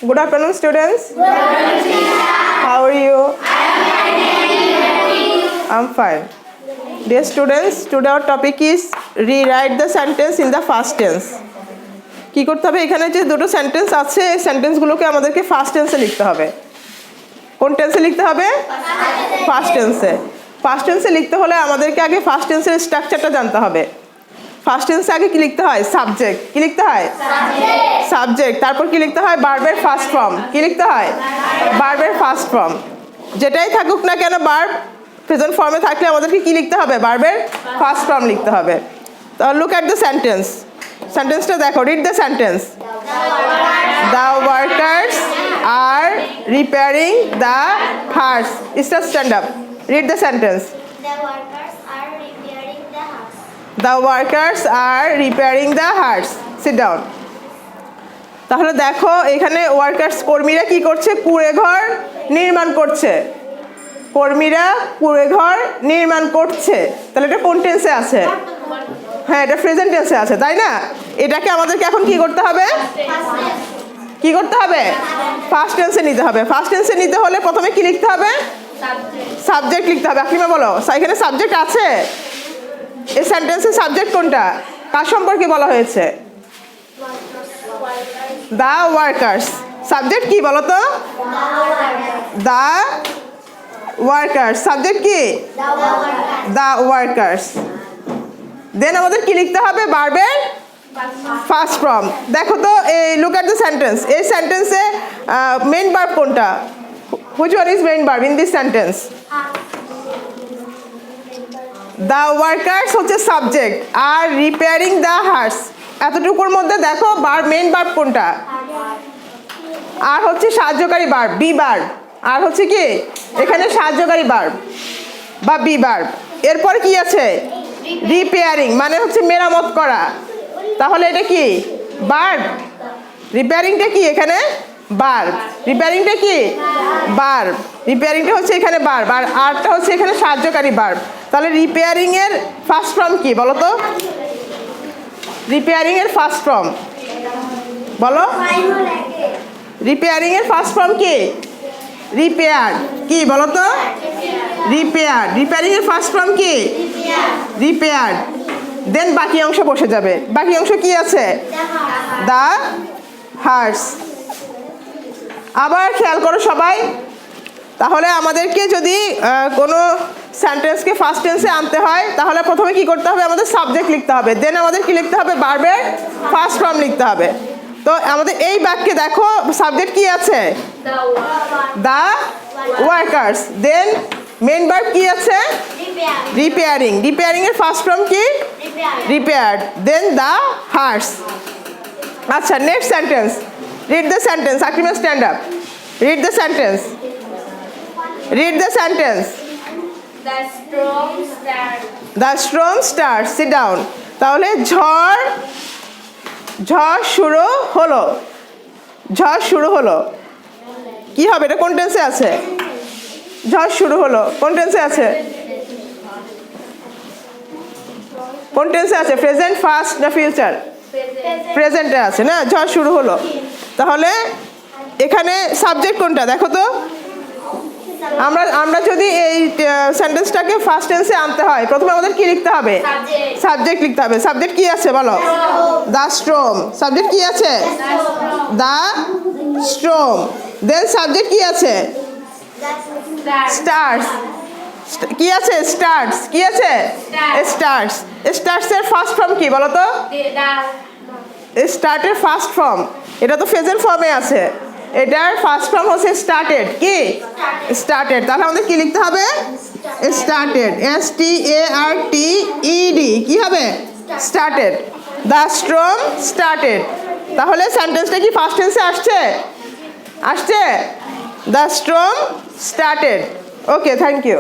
Good afternoon, students. Good afternoon. How are you? I'm fine. Dear students, today our topic is rewrite the sentence in the past tense. কি করতে হবে? এখানে যে দুটো sentence আছে এই সেন্টেন্সগুলোকে আমাদেরকে ফার্স্ট টেন্সে লিখতে হবে। কোন টেন্সে লিখতে হবে? ফার্স্ট টেন্সে। ফার্স্ট টেন্সে লিখতে হলে আমাদেরকে আগে ফার্স্ট টেন্সের স্ট্রাকচারটা জানতে হবে। ফার্স্ট টেন্সে আগে কি লিখতে হয়? সাবজেক্ট। কি লিখতে হয়? সাবজেক্ট। তারপর কি লিখতে হয়? ভার্বের ফার্স্ট ফর্ম। কি লিখতে হয়? ভার্বের ফার্স্ট ফর্ম। যেটাই থাকুক না কেন ভার্ব প্রেজেন্ট ফর্মে থাকলে আমাদেরকে কি লিখতে হবে? ভার্বের ফার্স্ট ফর্ম লিখতে হবে। তো লুক অ্যাট দ্য সেন্টেন্স। সেন্টেন্সটা দেখো, read the sentence. The workers are repairing the hearse. Stand up. Read the sentence. The workers are repairing the hearts. Sit down. তাহলে দেখো এখানে ওয়ার্কার্স কর্মীরা কি করছে? কুঁড়ে ঘর নির্মাণ করছে। কর্মীরা কুঁড়ে ঘর নির্মাণ করছে। তাহলে এটা কোন টেন্সে আছে? হ্যাঁ, এটা প্রেজেন্ট টেন্সে আছে, তাই না? এটাকে আমাদেরকে এখন কি করতে হবে? কি করতে হবে? ফার্স্ট টেন্সে নিতে হবে। ফার্স্ট টেন্সে নিতে হলে প্রথমে কি লিখতে হবে? সাবজেক্ট লিখতে হবে। আকলিমা বলো, এখানে সাবজেক্ট আছে? এই সেন্টেন্সের সাবজেক্ট কোনটা? কার সম্পর্কে বলা হয়েছে? The workers. সাবজেক্ট কি বলো তো? The workers. সাবজেক্ট কি? The workers. দেন আমাদের কি লিখতে হবে? ভার্বের ফার্স্ট ফর্ম। দেখো তো এই লুক অ্যাট দ্য সেন্টেন্স। এই সেন্টেন্সে মেইন ভার্ব কোনটা? Which one is main verb in this sentence? The workers হচ্ছে সাবজেক্ট আর রিপেয়ারিং দ্য হার্স। এতটুকুর মধ্যে দেখো মেইন ভার্ব কোনটা? আর হচ্ছে সাহায্যকারী ভার্ব, বি ভার্ব। আর হচ্ছে কি এখানে সাহায্যকারী ভার্ব বা বি ভার্ব। এরপর কি আছে? রিপেয়ারিং মানে হচ্ছে মেরামত করা। তাহলে এটা কি? ভার্ব। রিপেয়ারিংটা কি এখানে? ভার্ব। রিপেয়ারিংটা কি? ভার্ব। রিপেয়ারিংটা হচ্ছে এখানে ভার্ব আর আরটা হচ্ছে এখানে সাহায্যকারী ভার্ব। তাহলে রিপেয়ারিং এর ফার্স্ট ফর্ম কি বলো তো? রিপেয়ারিং এর ফার্স্ট ফর্ম বলো। রিপেয়ারিং এর ফার্স্ট ফর্ম কি? রিপেয়ার। কি বলো তো? রিপেয়ার। রিপেয়ারিং এর ফার্স্ট ফর্ম কি? রিপেয়ার। দেন বাকি অংশ বসে যাবে। বাকি অংশ কি আছে? The hearse. আবার খেয়াল করো সবাই। তাহলে আমাদেরকে যদি কোনো সেন্টেন্সকে ফার্স্ট টেন্সে আনতে হয় তাহলে প্রথমে কি করতে হবে? আমাদের সাবজেক্ট লিখতে হবে। দেন আমাদের কি লিখতে হবে? ভার্বের ফার্স্ট ফর্ম লিখতে হবে। তো আমাদের এই বাক্যে দেখো সাবজেক্ট কি আছে? The workers. Then main verb কি আছে? রিপেয়ারিং। রিপেয়ারিং এর ফার্স্ট ফর্ম কি? রিপেয়ার্ড। Then the hearse. আচ্ছা, next sentence. Read the sentence. Aklima stand up. Read the sentence. Read the sentence. The storm starts. The storm starts. Sit down. তাহলে ঝড় শুরু হলো। ঝড় শুরু হলো। কি হবে? এটা কোন টেন্সে আছে? ঝড় শুরু হলো কোন টেন্সে আছে? কোন টেন্সে আছে? প্রেজেন্ট, ফার্স্ট না ফিউচার? প্রেজেন্টে আছে না? ঝড় শুরু হলো। তাহলে এখানে সাবজেক্ট কোনটা দেখো তো? আমরা যদি এই সেন্টেন্সটাকে ফার্স্ট টেন্সে আনতে হয় প্রথমে আমাদের কি লিখতে হবে? সাবজেক্ট লিখতে হবে। সাবজেক্ট কি আছে বলো? The storm. সাবজেক্ট কি আছে? The storm. দেন সাবজেক্ট কি আছে? স্টার্স। কি আছে? স্টার্স। কি আছে? স্টার্স। স্টার্স এর ফার্স্ট ফর্ম কি বলো তো? স্টার্টের ফার্স্ট ফর্ম এটা তো প্রেজেন্ট ফর্মে আছে। এটার ফার্স্ট ফর্ম হচ্ছে স্টার্টেড। কি? স্টার্টেড। তাহলে আমাদের কি লিখতে হবে? স্টার্টেড। STARTED। কি হবে? স্টার্টেড। The storm started. তাহলে সেন্টেন্সটা কি ফার্স্ট টেন্সে আসছে? আসছে। The storm started. Okay, thank you.